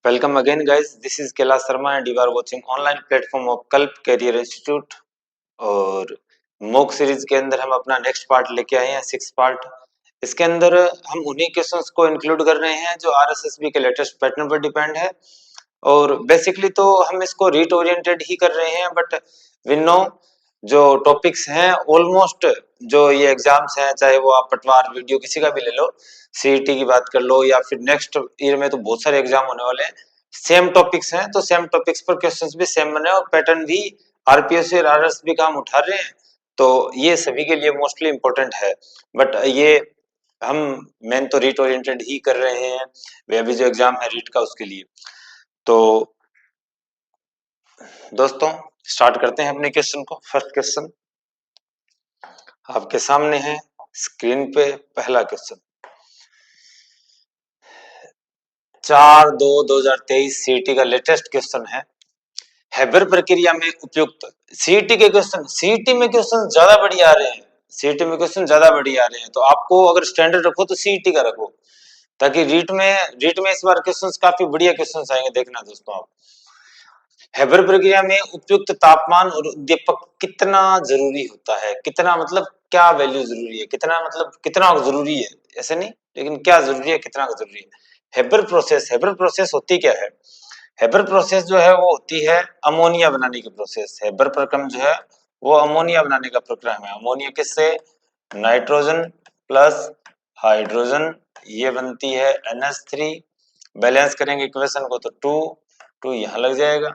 Welcome again, guys. This is Kailash Sharma and you are watching online platform of कल्प career institute. और mock series के अंदर हम अपना नेक्स्ट पार्ट लेके आए हैं, 6 पार्ट। इसके अंदर हम उन्हीं क्वेश्चंस को इंक्लूड कर रहे हैं जो आरएसएसबी के लेटेस्ट पैटर्न पर डिपेंड है। और बेसिकली तो हम इसको रीट ओरिएंटेड ही कर रहे हैं, बट वी नो जो टॉपिक्स हैं ऑलमोस्ट जो ये एग्जाम्स हैं, चाहे वो आप पटवार वीडियो किसी का भी ले लो, सीईटी की बात कर लो या फिर नेक्स्ट ईयर में तो बहुत सारे एग्जाम होने वाले हैं, सेम टॉपिक्स हैं। तो सेम टॉपिक्स पर क्वेश्चंस भी सेम बने और पैटर्न भी आरपीएससी और आरएसबी का हम उठा रहे हैं, तो ये सभी के लिए मोस्टली इंपॉर्टेंट है। बट ये हम मेन तो रीट ओरिएंटेड ही कर रहे हैं, वे अभी जो एग्जाम है रीट का उसके लिए। तो दोस्तों स्टार्ट करते हैं अपने क्वेश्चन को। फर्स्ट क्वेश्चन आपके सामने है स्क्रीन पे। पहला क्वेश्चन 4/2/2023 सीईटी का लेटेस्ट क्वेश्चन है। हैबर प्रक्रिया में उपयुक्त सीईटी के क्वेश्चन, सीईटी में क्वेश्चन ज्यादा बढ़िया आ रहे हैं, सीईटी में क्वेश्चन ज्यादा बढ़िया आ रहे हैं। तो आपको अगर स्टैंडर्ड रखो तो सीईटी का रखो, ताकि रीट में इस बार क्वेश्चंस काफी बढ़िया क्वेश्चंस आएंगे। देखना दोस्तों आप, हैबर प्रक्रिया में उपयुक्त तापमान और उद्दीपक कितना जरूरी होता है। कितना मतलब क्या वैल्यू जरूरी है, कितना मतलब कितना जरूरी है, ऐसे नहीं, लेकिन क्या जरूरी है, कितना जरूरी है। हैबर प्रोसेस होती क्या है? हैबर प्रोसेस जो है वो होती है अमोनिया बनाने की प्रोसेस। हैबर प्रक्रम जो है वो अमोनिया बनाने का प्रक्रम है। अमोनिया किससे? नाइट्रोजन प्लस हाइड्रोजन, ये बनती है NH3। बैलेंस करेंगे इक्वेशन को तो 2 यहाँ लग जाएगा।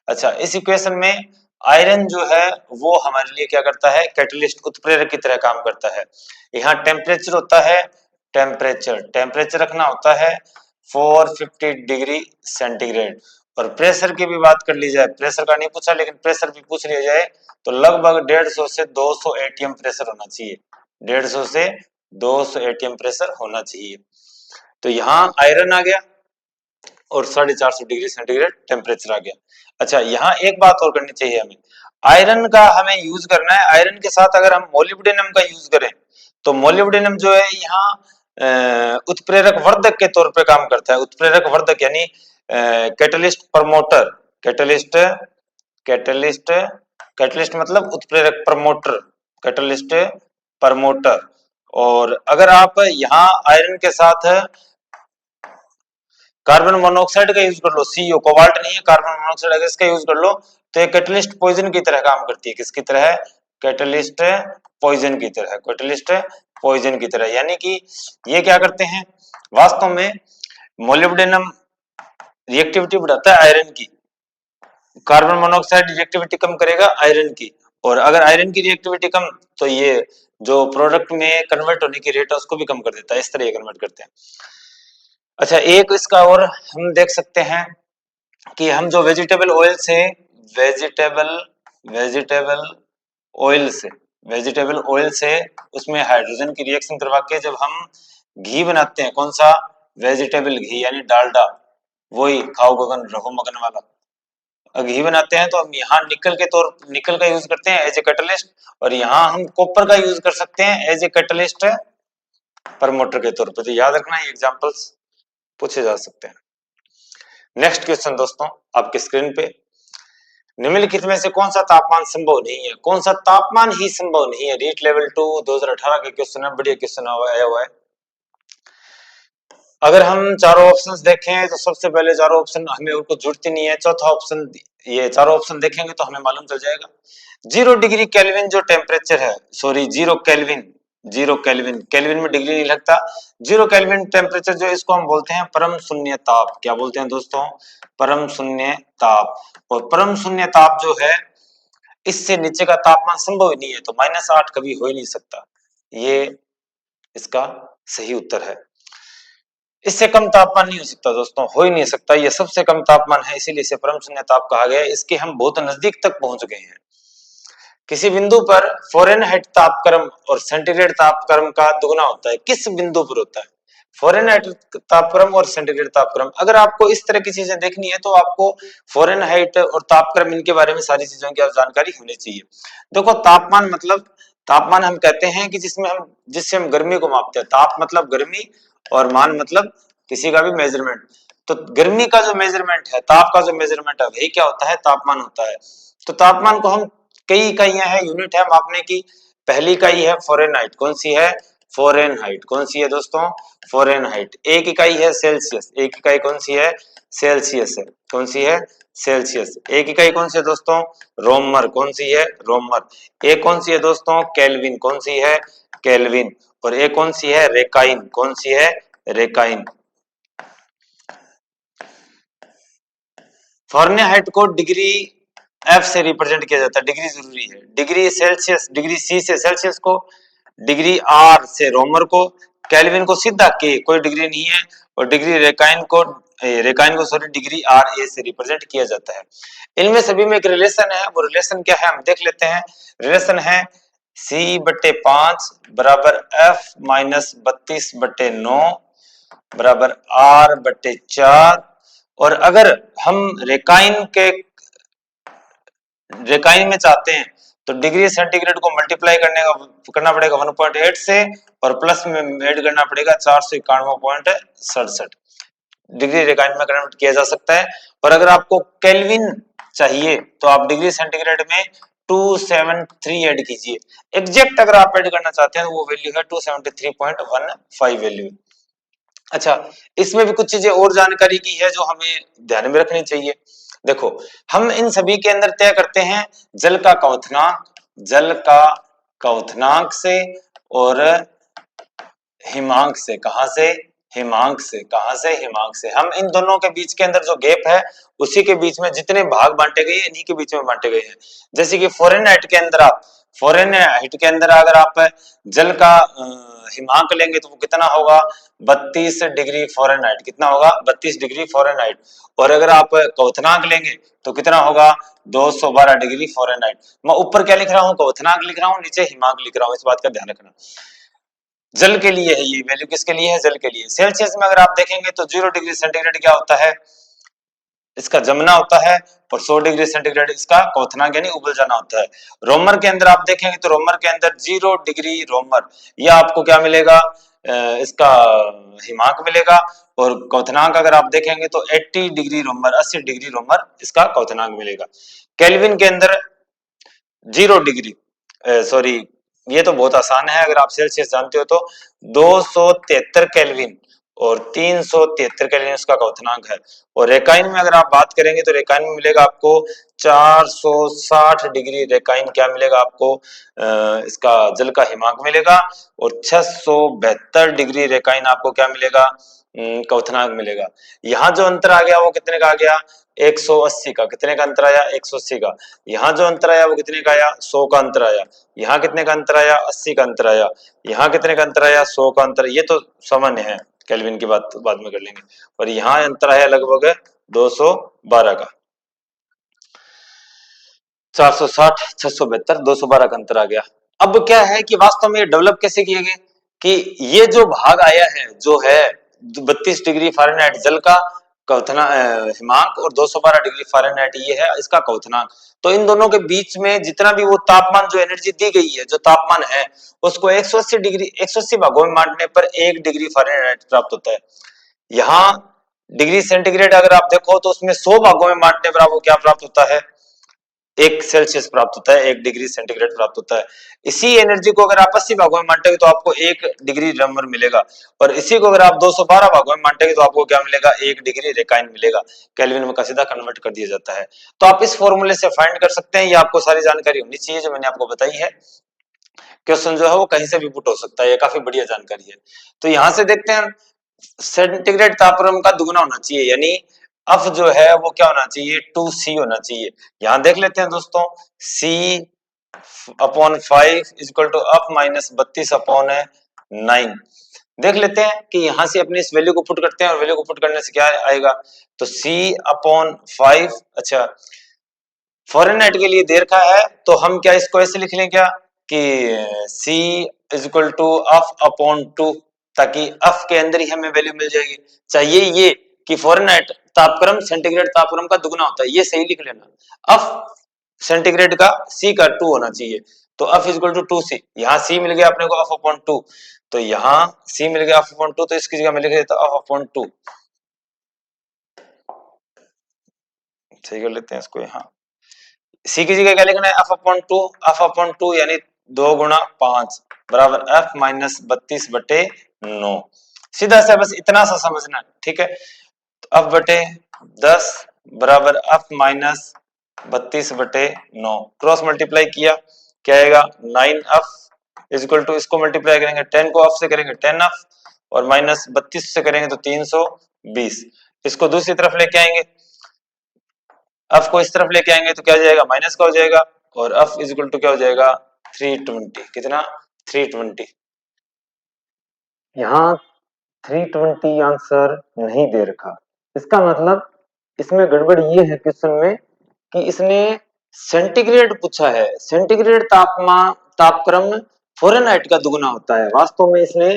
अच्छा, इस इक्वेशन में आयरन जो है वो हमारे लिए क्या करता है? कैटलिस्ट, उत्प्रेरक की तरह काम करता है। यहाँ टेम्परेचर होता है, टेम्परेचर रखना होता है 450 डिग्री सेंटीग्रेड। और प्रेशर की भी बात कर ली जाए, प्रेशर का नहीं पूछा लेकिन प्रेशर भी पूछ लिया जाए, तो लगभग 150 से 200 एटीएम प्रेशर होना चाहिए। 150 से 200 एटीएम प्रेशर होना चाहिए। तो यहाँ आयरन आ गया और 450 डिग्री सेंटीग्रेड टेम्परेचर आ गया। अच्छा, यहाँ एक बात और करनी चाहिए हमें, आयरन का हमें यूज करना है। आयरन के साथ अगर हम मोलिब्डेनम का यूज करें तो मोलिब्डेनम जो है यहाँ उत्प्रेरक वर्धक के तौर पे काम करता है। उत्प्रेरक वर्धक यानी catalyst promoter, catalyst catalyst catalyst मतलब उत्प्रेरक, प्रमोटर, कैटलिस्ट प्रमोटर। और अगर आप यहाँ आयरन के साथ कार्बन मोनोऑक्साइड का यूज कर लो, सीओ, कोबाल्ट नहीं है, कार्बन मोनोऑक्साइड अगर इसका यूज कर लो तो ये कैटलिस्ट पॉइजन की तरह काम करती है। किसकी तरह? कैटलिस्ट पॉइजन की तरह, कैटलिस्ट पॉइजन की तरह। यानी कि ये क्या करते हैं वास्तव में, मोलिब्डेनम रिएक्टिविटी बढ़ाता है आयरन की, कार्बन मोनोऑक्साइड रिएक्टिविटी कम करेगा आयरन की, और अगर आयरन की रिएक्टिविटी कम तो ये जो प्रोडक्ट में कन्वर्ट होने की रेट है उसको भी कम कर देता है। इस तरह ये कन्वर्ट करते हैं। अच्छा, एक इसका और हम देख सकते हैं कि हम जो वेजिटेबल ऑयल से वेजिटेबल वेजिटेबल ऑयल से वेजिटेबल ऑयल से उसमें हाइड्रोजन की रिएक्शन करवा के जब हम घी बनाते हैं, कौन सा? वेजिटेबल घी यानी डालडा, वही खाओ गगन रहो मगन वाला घी बनाते हैं। तो हम यहाँ निकल का यूज करते हैं एज ए कैटलिस्ट, और यहाँ हम कॉपर का यूज कर सकते हैं एज ए कैटलिस्ट प्रमोटर के तौर पर। तो याद रखना, ये एग्जांपल्स पूछे जा सकते हैं। नेक्स्ट क्वेश्चन दोस्तों आपके स्क्रीन पे, निम्नलिखित में से कौन सा तापमान संभव नहीं है? कौन सा तापमान ही संभव नहीं है? रीट लेवल 2 2018 का क्वेश्चन है, बढ़िया क्वेश्चन आया हुआ है। अगर हम चारों ऑप्शंस देखें तो सबसे पहले चारों ऑप्शन हमें और कुछ जरूरत ही नहीं है। चौथा ऑप्शन, ये चारों ऑप्शन देखेंगे तो हमें मालूम चल जाएगा। 0 डिग्री केल्विन जो टेम्परेचर है, सॉरी 0 केल्विन, 0 केल्विन, केल्विन में डिग्री नहीं लगता, 0 केल्विन टेम्परेचर जो इसको हम बोलते हैं परम शून्य ताप। क्या बोलते हैं दोस्तों? परम शून्य ताप। और परम शून्य ताप जो है, इससे नीचे का तापमान संभव ही नहीं है, तो -8 कभी हो ही नहीं सकता। ये इसका सही उत्तर है। इससे कम तापमान नहीं हो सकता दोस्तों, हो ही नहीं सकता। ये सबसे कम तापमान है, इसीलिए इसे परम शून्य ताप कहा गया है। इसके हम बहुत नजदीक तक पहुंच गए हैं। किसी बिंदु पर फ़ारेनहाइट तापक्रम और सेंटीग्रेड तापक्रम का दुगना होता है। किस बिंदु पर होता है? फ़ारेनहाइट तापक्रम और सेंटीग्रेड तापक्रम। अगर आपको इस तरह की चीजें देखनी है तो आपको फ़ारेनहाइट और तापक्रम, इनके बारे में सारी चीजों की जानकारी होनी चाहिए। देखो, तापमान मतलब, तापमान हम कहते हैं कि जिससे हम गर्मी को मापते हैं। ताप मतलब गर्मी और मान मतलब किसी का भी मेजरमेंट। तो गर्मी का जो मेजरमेंट है, ताप का जो मेजरमेंट है, वही क्या होता है, तापमान होता है। तो तापमान को हम कई इकाइयां हैं, यूनिट है मापने की। पहली इकाई है फ़ारेनहाइट, कौन सी है, फ़ारेनहाइट, कौन सी है दोस्तों, फ़ारेनहाइट। एक इकाई है सेल्सियस, एक इकाई कौन सी है, सेल्सियस है, कौन सी है, सेल्सियस। एक इकाई कौन सी है दोस्तों, रोमर, कौन सी है, रोमर। एक कौन सी है दोस्तों, केल्विन, कौन सी है, केल्विन। और एक कौन सी है, रेकाइन, कौन सी है, रेकाइन। फ़ारेनहाइट को डिग्री एफ से रिप्रेजेंट किया जाता है, डिग्री जरूरी है। डिग्री सेल्सियस, डिग्री सी से सेल्सियस को, डिग्री आर से रोमर को, केल्विन को सीधा के, कोई डिग्री नहीं है। और डिग्री रेकाइन को सॉरी डिग्री आर ए से रिप्रेजेंट किया जाता है। इनमें सभी में एक रिलेशन है, वो रिलेशन क्या है हम देख लेते हैं। रिलेशन है C/5 बराबर F माइनस 32/9 बराबर R/4। और अगर हम रेकाइन में चाहते हैं तो डिग्री सेंटीग्रेड को मल्टीप्लाई करना पड़ेगा 1.8 से, और प्लस में ऐड करना पड़ेगा 491.67 डिग्री रेकाइन में कन्वर्ट किया जा सकता है। और अगर आपको केल्विन चाहिए तो आप डिग्री सेंटीग्रेड में 273 ऐड कीजिए। एग्जैक्ट अगर आप ऐड करना चाहते हैं तो वो वैल्यू है 273.15 वैल्यू। अच्छा, इसमें भी कुछ चीजें और जानकारी की है जो हमें ध्यान में रखनी चाहिए। देखो, हम इन सभी के अंदर तय करते हैं जल का क्वथनांक, जल का क्वथनांक से, और हिमांक से। कहां से, हिमांक से। कहां से, हिमांक से। हम इन दोनों के बीच के अंदर जो गैप है, उसी के बीच में जितने भाग बांटे गए इन्हीं के बीच में बांटे गए हैं। जैसे कि फ़ारेनहाइट के अंदर अगर आप जल का हिमांक लेंगे तो वो कितना होगा, 32 डिग्री फ़ारेनहाइट। कितना होगा, 32 डिग्री फ़ारेनहाइट। और अगर आप क्वथनांक लेंगे तो कितना होगा, 212 डिग्री फ़ारेनहाइट। मैं ऊपर क्या लिख रहा हूँ, क्वथनांक लिख रहा हूँ, नीचे हिमांक लिख रहा हूँ, इस बात का ध्यान रखना। जल के लिए है ये वैल्यू, किसके लिए है, जल के लिए। सेल्सियस में अगर आप देखेंगे तो 0 डिग्री सेंटीग्रेड क्या होता है, इसका जमना होता है। और 100 डिग्री सेंटीग्रेड इसका क्वथनांक यानी उबल जाना होता है। रोमर के अंदर आप देखेंगे तो रोमर के अंदर 0 डिग्री रोमर, यह आपको क्या मिलेगा, इसका हिमांक मिलेगा। और क्वथनांक अगर आप देखेंगे तो 80 डिग्री रोमर, 80 डिग्री रोमर इसका क्वथनांक मिलेगा। केल्विन के अंदर 0 डिग्री, सॉरी ये तो बहुत आसान है, अगर आप सेल्सियस जानते हो तो 273 केल्विन और 373 केल्विन इसका क्वथनांक है। और रेकाइन में अगर आप बात करेंगे तो रेकाइन में मिलेगा आपको 460 डिग्री रेकाइन क्या मिलेगा आपको, इसका जल का हिमांक मिलेगा। और 672 डिग्री रेकाइन आपको क्या मिलेगा, क्वथनांक मिलेगा। यहाँ जो अंतर आ गया वो कितने का आ गया, 180 का। कितने का अंतर आया, 180 का। यहाँ जो अंतर आया वो कितने का आया, 100 का अंतर आया। यहाँ कितने का अंतर आया, 80 का अंतर आया। यहाँ कितने का अंतर आया, 100 का अंतर। ये तो सामान्य है, केल्विन की बात बाद में कर लेंगे। और यहाँ अंतर आया लगभग 212 का, 460, 672, 212 का अंतर आ गया। अब क्या है कि वास्तव में ये डेवलप कैसे किए गए, कि ये जो भाग आया है जो है 32 डिग्री फ़ारेनहाइट जल का हिमांक, और 212 डिग्री फ़ारेनहाइट ये है इसका क्वथनांक। तो इन दोनों के बीच में जितना भी वो तापमान, जो एनर्जी दी गई है, जो तापमान है, उसको 180 भागों में बांटने पर 1 डिग्री फ़ारेनहाइट प्राप्त होता है। यहाँ डिग्री सेंटीग्रेड अगर आप देखो तो उसमें 100 भागों में बांटने पर आपको क्या प्राप्त होता है, 1 सेल्सियस प्राप्त होता है, 1 डिग्री सेंटीग्रेड प्राप्त होता है। इसी एनर्जी को अगर आप 80 भागों में बांटेंगे तो आपको 1 डिग्री रमर मिलेगा। और इसी को अगर आप 212 भागों में बांटेंगे तो आपको क्या मिलेगा, 1 डिग्री रेकाइन मिलेगा। केल्विन में का सीधा कन्वर्ट कर दिया जाता है। तो आप इस फॉर्मूले से फाइंड कर सकते हैं, ये आपको सारी जानकारी होनी चाहिए जो मैंने आपको बताई है। क्वेश्चन जो है वो कहीं से भी पुट हो सकता है, ये काफी बढ़िया जानकारी है। तो यहां से देखते हैं, सेंटीग्रेड तापक्रम का दुगना होना चाहिए, यानी अफ जो है वो क्या होना चाहिए, 2c होना चाहिए। यहां देख लेते हैं दोस्तों, C/5 equal to of minus 32/9। देख लेते हैं कि यहां से अपनी इस वैल्यू को पुट करते हैं, और वैल्यू को पुट करने से क्या आएगा, तो C/5। अच्छा, फ़ारेनहाइट के लिए दे रखा है तो हम क्या इसको ऐसे लिख लें क्या, कि C equal to of upon 2, ताकि अफ के अंदर ही हमें वैल्यू मिल जाएगी। चाहिए ये कि फ़ारेनहाइट तापक्रम सेंटीग्रेड तापक्रम का दुगना होता है, ये सही लिख लेना। अफ सेंटीग्रेड का C का 2 होना चाहिए, तो अफ इक्वल टू 2c। यहाँ C मिल गया अपने को अफ अपॉन 2, तो यहाँ C मिल गया अफ अपॉन 2, तो इसकी जगह में लिख देता अफ अपॉन 2। सही कर लेते हैं इसको यहाँ। सी की जगह क्या लिखना है, F upon two, F upon two यानी 2 गुणा 5 बराबर एफ माइनस 32/9। सीधा सा बस इतना सा समझना है, ठीक है। तो एफ बटे 10 बराबर एफ माइनस 32/9, क्रॉस मल्टीप्लाई किया क्या आएगा 9f इज इक्वल टू, इसको मल्टीप्लाई करेंगे 10 को f से करेंगे 10f और माइनस 32 से करेंगे तो 320। इसको दूसरी तरफ लेके आएंगे, f को इस तरफ लेके आएंगे तो क्या हो जाएगा माइनस का हो जाएगा और f इज इक्वल टू क्या हो जाएगा 320। कितना 320। यहाँ 320 आंसर नहीं दे रखा, इसका मतलब इसमें गड़बड़ ये है क्वेश्चन में कि इसने सेंटीग्रेड पूछा है। सेंटीग्रेड तापमान तापक्रम फ़ारेनहाइट का दुगना होता है। वास्तव में इसने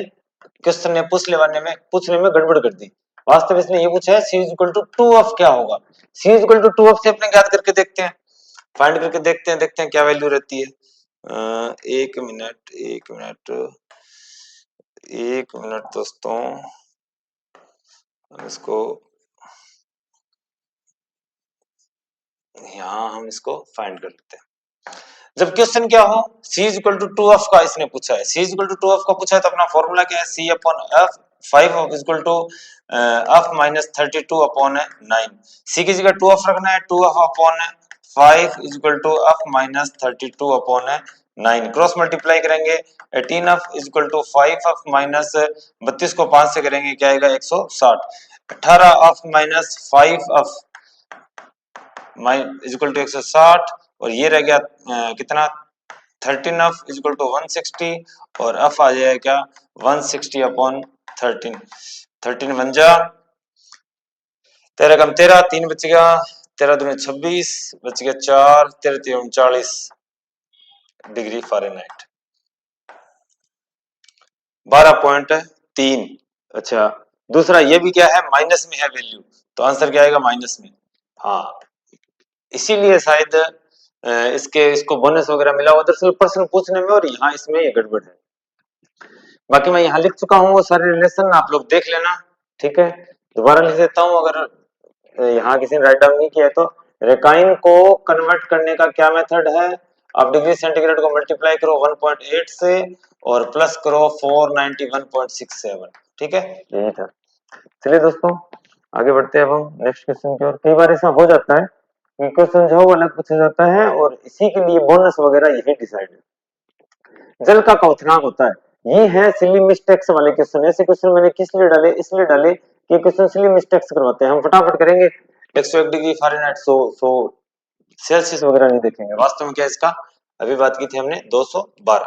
क्वेश्चन ने पूछने में गड़बड़ कर दी। वास्तव में इसने ये पूछा है C इक्वल टू 2f क्या होगा। C इक्वल टू 2f से अपने ज्ञात करके देखते हैं, फाइंड करके देखते हैं क्या वैल्यू रहती है। एक मिनट दोस्तों, इसको यहाँ हम इसको फाइंड कर लेते हैं। जब क्वेश्चन क्या हो C इक्वल टू 2f का इसने पूछा है, C इक्वल टू 2f का पूछा है तो अपना फॉर्मूला क्या है C upon f 5 equal to f minus 32 upon 9। C की जगह 2f रखना है, 2f upon 5 equal to f minus 32 upon 9, cross multiply करेंगे 18f equal to 5f minus 32 को 5 से करेंगे क्या आएगा 160, 18f minus 5f equal to 160 और ये रह गया कितना 13f इक्वल टू 160 और f आ जाएगा क्या 160 अपॉन 13। 13 बन जा 13 कम 13, 3 बच गया, 13 दूनी 26 बच गया 4, 13 39 डिग्री फ़ारेनहाइट 12.3। अच्छा दूसरा ये भी क्या है माइनस में है वैल्यू, तो आंसर क्या आएगा माइनस में। हाँ इसीलिए शायद इसको बोनस वगैरह मिला हुआ दरअसल प्रश्न पूछने में और यहाँ इसमें ये गड़बड़ है। बाकी मैं यहाँ लिख चुका हूँ वो सारे रिलेशन, आप लोग देख लेना, ठीक है। दोबारा लिख देता हूँ, अगर यहाँ किसी ने राइट डाउन नहीं किया है तो रेकाइन को कन्वर्ट करने का क्या मेथड है, आप डिग्री सेंटीग्रेड को मल्टीप्लाई करो 1.8 से और प्लस करो 491.67, ठीक है यही था। चलिए दोस्तों आगे बढ़ते हैं अब हम नेक्स्ट क्वेश्चन की ओर। कई बार ऐसा हो जाता है कि क्वेश्चन जो अलग पूछा जाता है और इसी के लिए बोनस वगैरह यही डिसाइड है। जल का क्वथनांक होता है, ये है सिली मिस्टेक्स वाले क्वेश्चन। ऐसे क्वेश्चन मैंने किस लिए डाले, इसलिए डाले कि क्वेश्चन सिली मिस्टेक्स करवाते हैं। हम फटाफट करेंगे 101 डिग्री फ़ारेनहाइट 100 सेल्सियस वगैरह नहीं देखेंगे। वास्तव में क्या इसका अभी बात की थी हमने 212।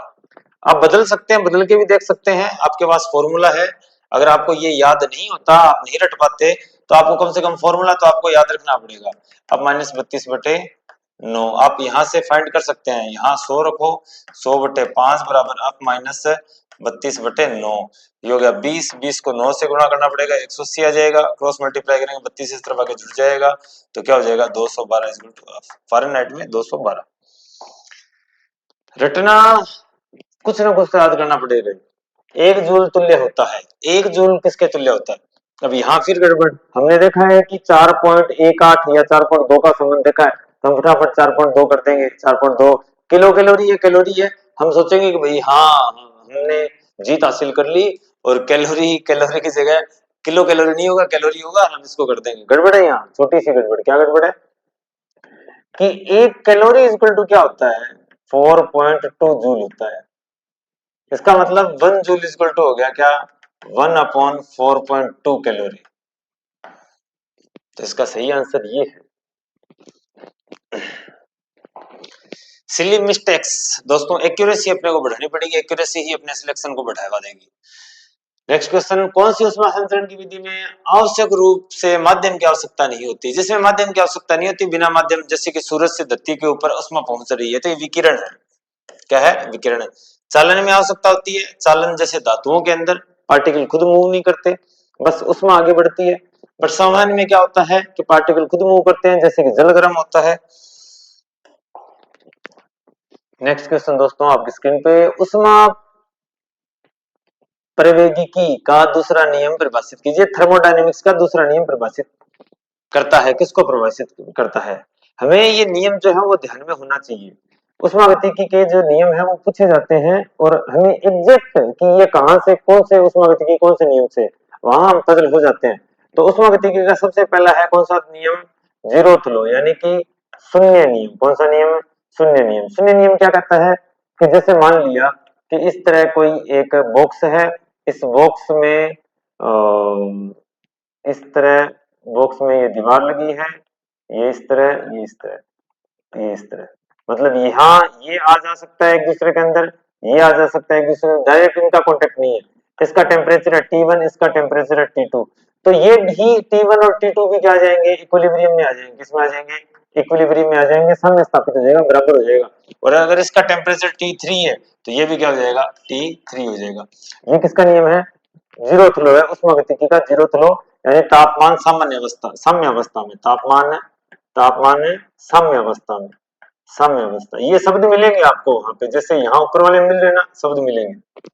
आप बदल सकते हैं, बदल के भी देख सकते हैं, आपके पास फॉर्मूला है। अगर आपको ये याद नहीं होता, आप नहीं रट पाते तो आपको कम से कम फॉर्मूला तो आपको याद रखना पड़ेगा। अब माइनस 32/9 आप यहाँ से फाइंड कर सकते हैं, यहाँ 100 रखो 100/5 बराबर आप माइनस 32/9 ये हो गया 20 को 9 से गुणा करना पड़ेगा 180 आ जाएगा, क्रॉस मल्टीप्लाई करेंगे 32 इस तरफ आगे जुड़ जाएगा तो क्या हो जाएगा 212 फ़ारेनहाइट में 212। रटना कुछ ना कुछ तो याद करना पड़ेगा। 1 जूल तुल्य होता है, 1 जूल किसके तुल्य होता है। अब यहाँ फिर गड़बड़, हमने देखा है कि 4.18 या 4.2 का संबंध देखा है, तो हम फटाफट 4.2 कर देंगे। 4.2 किलो कैलोरी है, हम सोचेंगे कि भाई हाँ हमने जीत हासिल कर ली और कैलोरी की जगह किलो कैलोरी नहीं होगा कैलोरी होगा, हम इसको कर देंगे। गड़बड़ है यहाँ, छोटी सी गड़बड़। क्या गड़बड़ है कि 1 कैलोरी इक्वल टू क्या होता है 4.2 जूल होता है। इसका मतलब 1 जूल इक्वल टू हो गया क्या 1/4.2 कैलोरी। तो इसका सही आंसर ये है। सिली मिस्टेक्स दोस्तों, एक्यूरेसी अपने को बढ़ानी पड़ेगी, एक्यूरेसी ही अपने सिलेक्शन को बढ़ावा देगी। नेक्स्ट क्वेश्चन, कौन सी ऊष्मा संचरण की विधि में आवश्यक रूप से माध्यम की आवश्यकता नहीं होती। जिसमें माध्यम की आवश्यकता नहीं होती, बिना माध्यम, जैसे कि सूरज से धरती के ऊपर ऊष्मा पहुंच रही है तो ये विकिरण है। क्या है विकिरण है। चालन में आवश्यकता होती है, चालन जैसे धातुओं के अंदर पार्टिकल खुद मूव नहीं करते, बस ऊष्मा आगे बढ़ती है। बट सामान्य में क्या होता है कि पार्टिकल खुद मूव करते हैं, जैसे कि जल गर्म होता है। नेक्स्ट क्वेश्चन दोस्तों आपकी स्क्रीन पे, ऊष्मा प्रवैगिकी का दूसरा नियम परिभाषित कीजिए। थर्मोडायनेमिक्स का दूसरा नियम परिभाषित करता है, किसको प्रभावित करता है। हमें ये नियम जो है वो ध्यान में होना चाहिए। ऊष्मागतिकी के जो नियम है वो पूछे जाते हैं और हमें एग्जैक्ट कि ये कहां से, कौन से ऊष्मागतिकी कौन से नियम से, वहां हम पजल हो जाते हैं। तो ऊष्मागतिकी का सबसे पहला है कौन सा नियम, जीरोथ लॉ, यानी कि शून्य नियम। कौन सा नियम, शून्य नियम। शून्य नियम क्या कहता है कि जैसे मान लिया कि इस तरह कोई एक बॉक्स है, इस बॉक्स में इस तरह बॉक्स में ये दीवार लगी है, ये इस तरह, ये इस तरह, ये इस तरह, मतलब यहाँ ये आ जा सकता है एक दूसरे के अंदर, ये आ जा सकता है एक दूसरे, डायरेक्ट इनका कांटेक्ट नहीं है। इसका टेम्परेचर है T1, इसका टेम्परेचर है T2, तो ये भी T1 और T2 भी क्या आ जाएंगे, इक्विलिब्रियम में आ जाएंगे। किसमें आ जाएंगे, इक्विलिब्रियम में आ जाएंगे, साम्य स्थापित हो जाएगा, बराबर हो जाएगा। और अगर इसका टेम्परेचर T3 है तो ये भी क्या हो जाएगा, T3 हो जाएगा। ये किसका नियम है, जीरोथ लॉ है, ऊष्मागतिकी का जीरोथ लॉ, यानी तापमान सामान्य अवस्था, साम्य अवस्था में, तापमान साम्य अवस्था में, साम्य अवस्था, ये शब्द मिलेंगे आपको वहां पे, जैसे यहाँ ऊपर वाले मिल रहे ना, शब्द मिलेंगे।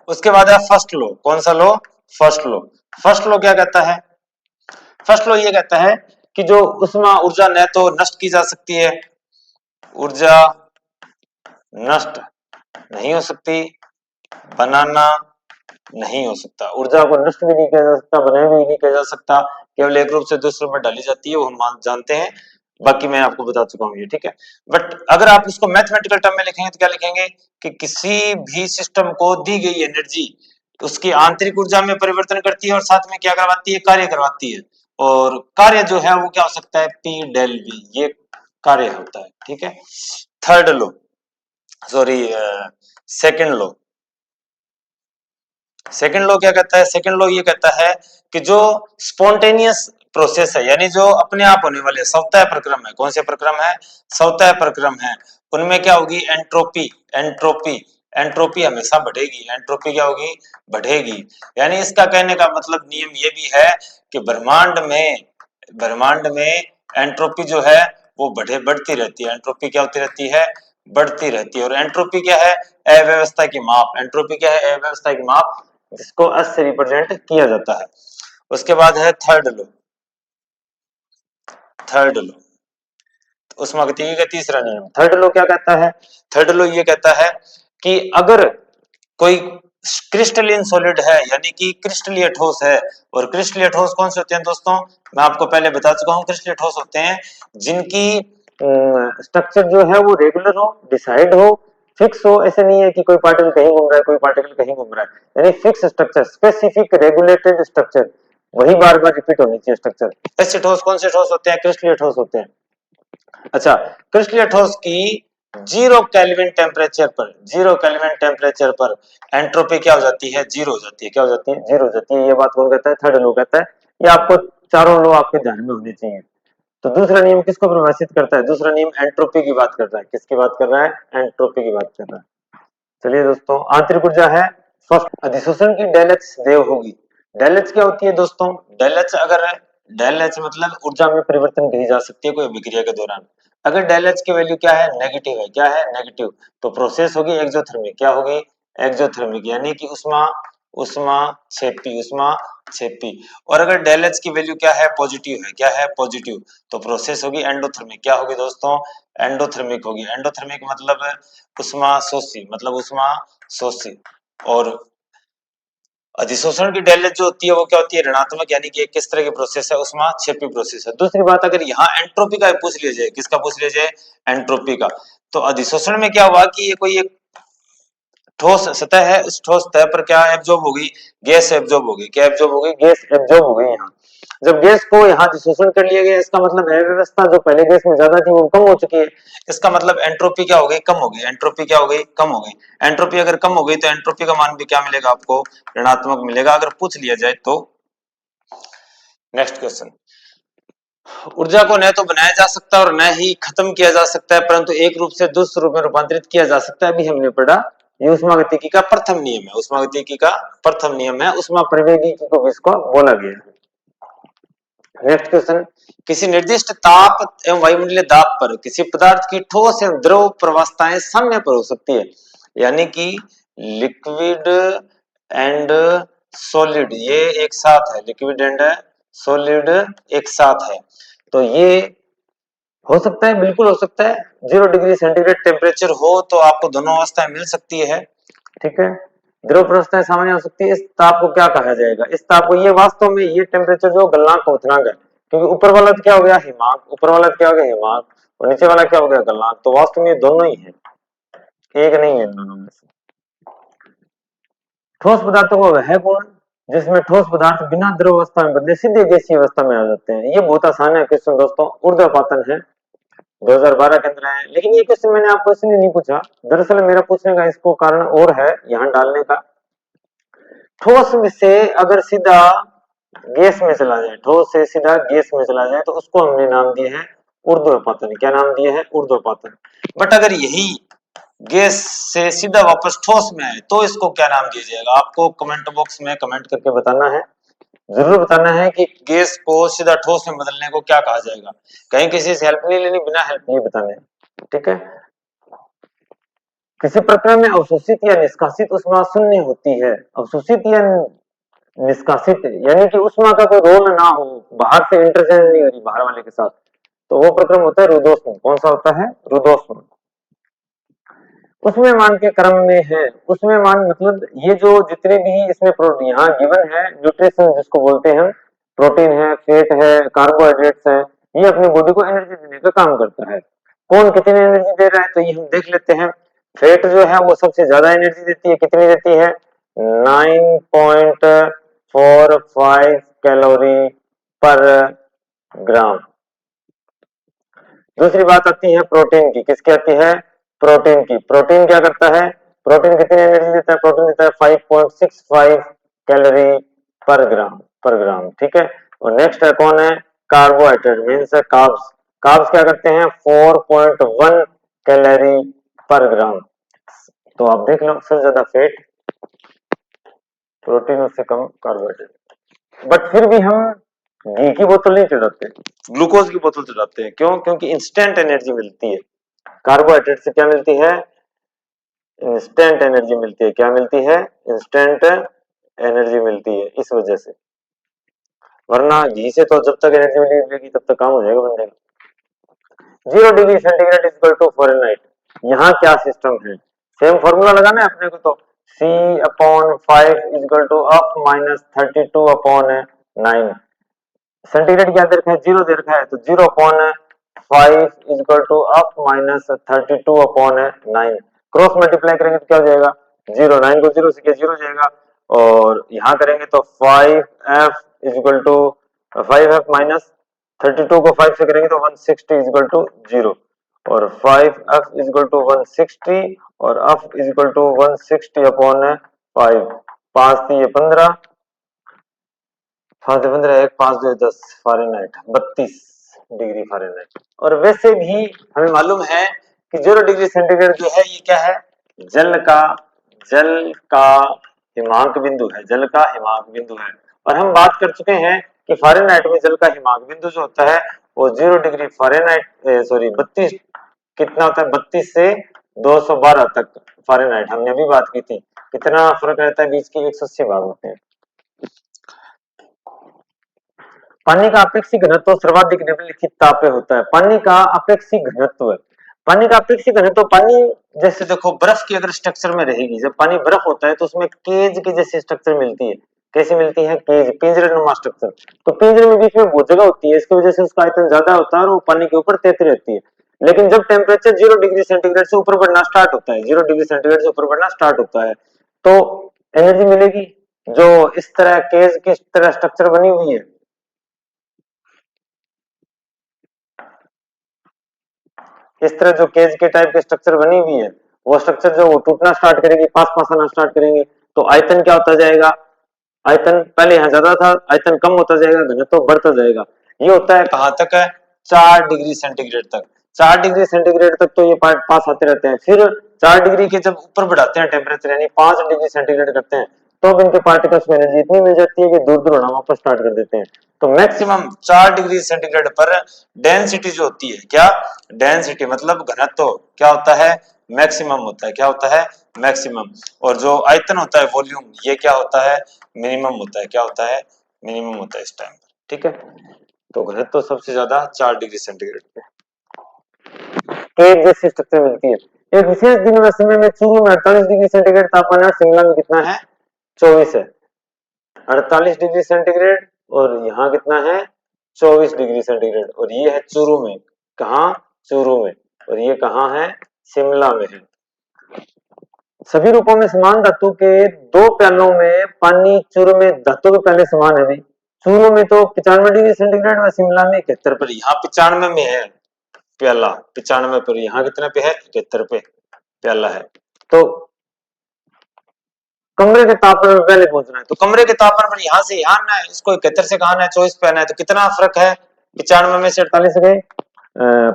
उसके बाद है फर्स्ट लॉ। कौन सा law, first law. First law क्या कहता है, फर्स्ट लॉ ये कहता है कि जो उष्मा ऊर्जा न तो नष्ट की जा सकती है, ऊर्जा नष्ट नहीं हो सकती, बनाना नहीं हो सकता, ऊर्जा को नष्ट भी नहीं किया जा सकता, बनाया भी नहीं किया जा सकता, केवल एक रूप से दूसरे में डाली जाती है, वो हम जानते हैं, बाकी मैं आपको बता चुका हूँ ये, ठीक है। बट अगर आप इसको मैथमेटिकल टर्म में लिखेंगे तो क्या लिखेंगे कि किसी भी सिस्टम को दी गई एनर्जी उसकी आंतरिक ऊर्जा में परिवर्तन करती है और साथ में क्या करवाती है, कार्य करवाती है, और कार्य जो है वो क्या हो सकता है, पी डेल वी, ये कार्य होता है, ठीक है। थर्ड लो, सॉरी सेकंड लो। सेकंड लॉ क्या कहता है, सेकंड लॉ ये कहता है कि जो स्पॉन्टेनियस प्रोसेस है, यानी जो अपने आप होने वाले स्वतः प्रक्रम है, कौन से प्रक्रम है, स्वतः प्रक्रम है, उनमें क्या होगी, एंट्रोपी, एंट्रोपी, एंट्रोपी हमेशा बढ़ेगी, एंट्रोपी क्या होगी, बढ़ेगी। यानी इसका कहने का मतलब नियम ये भी है कि ब्रह्मांड में एंट्रोपी जो है वो बढ़ती रहती है, एंट्रोपी क्या होती रहती है, बढ़ती रहती है। और एंट्रोपी क्या है, अव्यवस्था की माप, एंट्रोपी क्या है, अव्यवस्था की माप, जिसको एस से रिप्रेजेंट किया जाता है। उसके बाद है थर्ड लो, थर्ड लो, उष्मागतिकी का तीसरा नियम। थर्ड लो क्या कहता है, थर्ड लो ये कहता है कि अगर कोई क्रिस्टलिन सॉलिड है, यानी कि क्रिस्टलीय ठोस है, और क्रिस्टलीय ठोस कौन से होते हैं दोस्तों, मैं आपको पहले बता चुका हूं, क्रिस्टलीय ठोस होते हैं जिनकी स्ट्रक्चर जो है वो रेगुलर हो, डिसाइड हो, फिक्स हो, ऐसे नहीं है कि कोई पार्टिकल कहीं घूम रहा है, कोई पार्टिकल कहीं घूम रहा है, यानी fix structure, specific regulated structure, वही बार बार रिपीट होनी चाहिए स्ट्रक्चर। ऐसे ठोस कौन से ठोस होते हैं, क्रिस्टलीय ठोस होते हैं। अच्छा, क्रिस्टलीय ठोस की 0 केल्विन टेम्परेचर पर, 0 केल्विन टेम्परेचर पर एंट्रोपी क्या हो जाती है, जीरो हो जाती है, क्या हो जाती है, जीरो हो जाती है। ये बात कौन कहता है, थर्ड लॉ कहता है। ये आपको चारों लॉ आपके ध्यान में होने चाहिए। तो दूसरा नियम किसको परिभाषित करता है, दूसरा नियम एंट्रोपी की बात कर रहा है, किसकी बात कर रहा है, एंट्रोपी की बात कर रहा है। चलिए दोस्तों, आंतरिक ऊर्जा है फर्स्ट, अधिशोषण की डेल एच देव होगी। डेल एच क्या होती है दोस्तों, डेल एच अगर, डेल एच मतलब ऊर्जा में परिवर्तन कही जा सकती है कोई अभिक्रिया के दौरान। अगर डेल एच की वैल्यू क्या है, नेगेटिव है, क्या है, नेगेटिव, तो प्रोसेस होगी एक्सोथर्मिक, क्या होगी, एक्सोथर्मिक, यानी कि उष्मा, उष्मा छेपी, उष्मा छेपी। और अगर डेल एच की वैल्यू क्या है, पॉजिटिव है, क्या है, पॉजिटिव, तो प्रोसेस होगी एंडोथर्मिक, क्या होगी दोस्तों, एंडोथर्मिक होगी। एंडोथर्मिक मतलब उष्मा शोषी, मतलब उष्मा शोषी। और अधिशोषण की डेल जो होती है वो क्या होती है, ऋणात्मक, यानी कि किस तरह की प्रोसेस है, उष्मा क्षेपी प्रोसेस है। दूसरी बात, अगर यहाँ एंट्रोपी का पूछ लिया जाए, किसका पूछ लिया जाए, एंट्रोपी का, तो अधिशोषण में क्या हुआ कि ये कोई एक ठोस सतह है, इस ठोस सतह पर क्या एब्जॉर्ब होगी, गैस एब्जॉर्ब होगी, क्या एब्जॉर्ब होगी, गैस एब्जॉर्ब हो गई। यहाँ जब गैस को यहाँ अधिशोषण कर लिया गया, इसका मतलब अव्यवस्था जो पहले गैस में ज्यादा थी वो कम हो चुकी है, इसका मतलब एंट्रोपी क्या हो गई, कम हो गई, एंट्रोपी क्या हो गई, कम हो गई। एंट्रोपी अगर कम हो गई तो एंट्रोपी का मान भी क्या मिलेगा आपको, ऋणात्मक मिलेगा, अगर पूछ लिया जाए तो। नेक्स्ट क्वेश्चन, ऊर्जा को न तो बनाया जा सकता और न ही खत्म किया जा सकता है, परंतु एक रूप से दूसरे रूप में रूपांतरित किया जा सकता है। अभी हमने पढ़ा, ये उष्मागतिकी का प्रथम नियम है, उष्मागतिकी का प्रथम नियम है, उष्मा परिवेगीकी को इसको बोला गया है। नेक्स्ट क्वेश्चन, किसी निर्दिष्ट ताप एवं वायुमंडलीय दाब पर किसी पदार्थ की ठोस एवं द्रव प्रवस्थाएं साम्य पर हो सकती है, यानी कि लिक्विड एंड सॉलिड ये एक साथ है, लिक्विड एंड सॉलिड एक साथ है। तो ये हो सकता है, बिल्कुल हो सकता है 0 डिग्री सेंटीग्रेड टेम्परेचर हो तो आपको दोनों अवस्थाएं मिल सकती है, ठीक है। ध्रुव प्रवस्थाएं सामान्य हो सकती है। इस ताप को क्या कहा जाएगा? इस ताप को, ये वास्तव में ये टेम्परेचर जो गलनांक क्वथनांक है, क्योंकि ऊपर वाला तो क्या हो गया हिमांक, ऊपर वाला क्या हो गया हिमांक, और नीचे वाला क्या हो गया गलनांक, तो वास्तव में ये दोनों ही है, एक नहीं है इन दोनों में से। ठोस पदार्थों को वह गुण जिसमें ठोस पदार्थ बिना द्रव अवस्था में बदले सीधे गैसीय अवस्था में आ जाते हैं। ये बहुत आसान है क्वेश्चन दोस्तों, ऊर्ध्वपातन है, 2012 के अंदर है। लेकिन ये क्वेश्चन मैंने आपको इसलिए नहीं पूछा, दरअसल मेरा पूछने का इसको कारण और है यहाँ डालने का। ठोस में से अगर सीधा गैस में चला जाए, ठोस से सीधा गैस में चला जाए, तो उसको हमने नाम दिए हैं ऊर्ध्वपातन। क्या नाम दिए हैं? ऊर्ध्वपातन। बट अगर यही गैस से सीधा वापस ठोस में आए तो इसको क्या नाम दिया जाएगा? आपको कमेंट बॉक्स में कमेंट करके बताना है, जरूर बताना है कि गैस को सीधा ठोस में बदलने को क्या कहा जाएगा। कहीं किसी से हेल्प नहीं लेनी, बिना हेल्प नहीं बताने, ठीक है। किसी प्रक्रिया में अवशोषित या निष्कासित उष्मा शून्य होती है। अवशोषित या निष्कासित यानी कि उष्मा का कोई रोल ना हो, बाहर से इंटरचेंज नहीं हो रही बाहर वाले के साथ, तो वो प्रक्रम होता है रुद्धोष्म। कौन सा होता है? रुद्धोष्म। उसमें मान के क्रम में है, उसमें मान मतलब ये जो जितने भी इसमें प्रोटीन यहाँ गिवन है, न्यूट्रिशन जिसको बोलते हैं, प्रोटीन है, फैट है, कार्बोहाइड्रेट्स है, ये अपनी बॉडी को एनर्जी देने का काम करता है। कौन कितनी एनर्जी दे रहा है, तो ये हम देख लेते हैं। फैट जो है वो सबसे ज्यादा एनर्जी देती है, कितनी देती है? 9.45 कैलोरी पर ग्राम। दूसरी बात आती है प्रोटीन की, किसकी आती है? प्रोटीन की। प्रोटीन क्या करता है? प्रोटीन कितनी एनर्जी देता है? प्रोटीन देता है 5.65 कैलोरी पर ग्राम, ठीक है। और नेक्स्ट है कौन है? Carbohydrate means carbs. कार्ब्स क्या करते हैं? 4.1 कैलोरी पर ग्राम। तो आप देख लो, सबसे ज्यादा फैट, प्रोटीन उससे कम कार्बोहाइड्रेट। बट फिर भी हम घी की बोतल नहीं चढ़ाते, ग्लूकोज की बोतल चढ़ाते हैं। क्यों? क्योंकि इंस्टेंट एनर्जी मिलती है। कार्बोहाइड्रेट से क्या मिलती है? इंस्टेंट एनर्जी मिलती है। क्या मिलती है? इंस्टेंट एनर्जी मिलती है, इस वजह से। वरना घी से तो जब तक एनर्जी मिलेगी तब तक काम हो जाएगा बंदे का। 0 degree centigrade equal to Fahrenheit. यहाँ क्या सिस्टम है? सेम फॉर्मूला लगाना है अपने को, तो C/5 equal to up minus 32/9। Centigrade क्या दे रखा है? 0 दे रखा है, तो 0/5 equal to up minus 32/9। Cross multiply करेंगे तो क्या हो जाएगा? 0, 9 को 0 से किया 0 हो जाएगा। और यहाँ करेंगे तो 5f equal to 5f minus 32 को 5 से करेंगे तो 160 इक्वल टू 0। और 5f इक्वल टू 160 और f equal to 160/5। 5 3 15, 5 15 1 5 2 10 Fahrenheit, 32 degree Fahrenheit. और वैसे भी हमें मालूम है कि 0 डिग्री सेंटीग्रेड जो है ये क्या है? जल का जल का हिमांक बिंदु है, जल का हिमांक बिंदु है। और हम बात कर चुके हैं कि फ़ारेनहाइट में जल का हिमांक बिंदु जो होता है वो 0 डिग्री फ़ारेनहाइट सॉरी 32 कितना होता है? 32 से 212 तक फ़ारेनहाइट। हमने अभी बात की थी, कितना फर्क रहता है बीच के? 180 भाग होते हैं। पानी का अपेक्षिक घनत्व सर्वाधिक निम्नलिखित ताप पे होता है। पानी का अपेक्षिक घनत्व, पानी का अपेक्षिक घनत्व, पानी जैसे देखो बर्फ की अगर स्ट्रक्चर में रहेगी, जब पानी बर्फ होता है तो उसमें केज की जैसी स्ट्रक्चर मिलती है। कैसी मिलती है? केज, पिंजरे स्ट्रक्चर। तो पिंजरे में बीच में बहुत जगह होती है, इसकी वजह से उसका आयतन ज्यादा होता है और वो पानी के ऊपर तैरती रहती है। लेकिन जब टेम्परेचर 0 डिग्री सेंटीग्रेड से ऊपर बढ़ना स्टार्ट होता है, 0 डिग्री सेंटीग्रेड से ऊपर बढ़ना स्टार्ट होता है, तो एनर्जी मिलेगी जो इस तरह केज की तरह स्ट्रक्चर बनी हुई है। इस तरह जो केज के टाइप के स्ट्रक्चर बनी हुई है, वो स्ट्रक्चर जो टूटना स्टार्ट करेगी, पास पास आना स्टार्ट करेंगे, तो आयतन क्या होता जाएगा? आयतन पहले यहाँ ज्यादा था, आयतन कम होता जाएगा, घनत्व बढ़ता जाएगा। ये होता है कहाँ तक है? 4 डिग्री सेंटीग्रेड तक। 4 डिग्री सेंटीग्रेड तक तो ये पास आते रहते हैं। फिर 4 डिग्री के जब ऊपर बढ़ाते हैं टेम्परेचर, यानी 5 डिग्री सेंटीग्रेड करते हैं, तो इनके पार्टिकल्स में एनर्जी इतनी मिल जाती है कि दूर दूर उड़ना वापस स्टार्ट कर देते हैं। तो मैक्सिमम 4 डिग्री सेंटीग्रेड पर डेंसिटी जो होती है, क्या? डेंसिटी मतलब घनत्व क्या होता है? मैक्सिमम होता है। क्या होता है? मैक्सिमम। और जो आयतन होता है, वॉल्यूम, ये क्या होता है? मिनिमम होता है। क्या होता है? मिनिमम होता है इस टाइम पर, ठीक है, तो घनत्व तो सबसे ज्यादा 4 डिग्री सेंटीग्रेड पे एक जैसी स्ट्रक्चर मिलती है। एक विशेष दिन व समय में चूरू में 48 डिग्री सेंटीग्रेड तापमान है, शिमला में कितना है 24 है, 48 डिग्री सेंटीग्रेड और यहाँ कितना है 24 डिग्री सेंटीग्रेड, और ये है चूरू में, कहाँ चूरू में, और ये कहाँ है शिमला में है। सभी रूपों में समान धातु के दो प्यालों में पानी चूरू में धातु के प्याले समान है भाई, चूरू में तो 95 डिग्री सेंटीग्रेड और शिमला में 71 पर, यहाँ 95 में है प्याला 95 पर, यहाँ कितने पे है 71 पे प्याला है। तो कमरे के तापमान पर पहले पहुंचना है, तो कमरे के तापमान पर यहाँ से यहाँ आना है, इसको 71 से कहा है 24 पे आना है, तो कितना फर्क है 95 में से 48 गए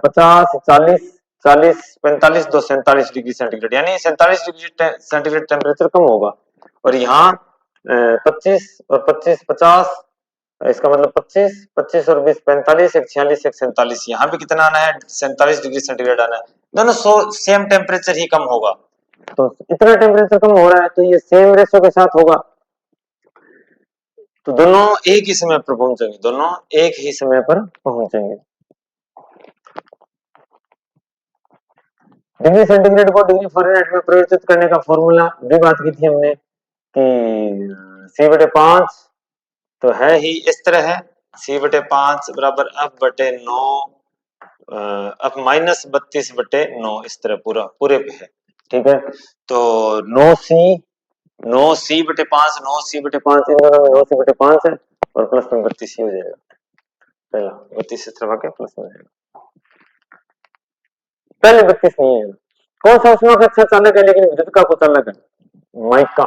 50 40 40 45 2 47 डिग्री सेंटीग्रेड, यानी 47 डिग्री सेंटीग्रेड टेम्परेचर कम होगा। और यहाँ 25 और 25 50, इसका मतलब 25 25 और 20 45, एक 46 एक 47, यहाँ पे कितना आना है 47 डिग्री सेंटीग्रेड आना है, दोनों सेम टेम्परेचर ही कम होगा। तो इतना टेम्परेचर कम हो रहा है तो ये सेम रेशो के साथ होगा, तो दोनों एक ही समय पर पहुंचेंगे, दोनों एक ही समय पर पहुंचेंगे। डिग्री सेंटीग्रेड को डिग्री फ़ारेनहाइट में परिवर्तित करने का फॉर्मूला भी बात की थी हमने कि C/5 तो है ही इस तरह है, C/5 बराबर F/9 F माइनस 32/9, इस तरह पूरे पे है, ठीक है। तो 9C 9C/5 9C/5 इन दोनों में 9C/5 है और प्लस में 32 हो जाएगा, पहला 32 इस तरफ आके प्लस में जाएगा, पहले 32 नहीं है। कौन सा उष्मा का अच्छा चालक है लेकिन विद्युत का कुचालक है, माइका।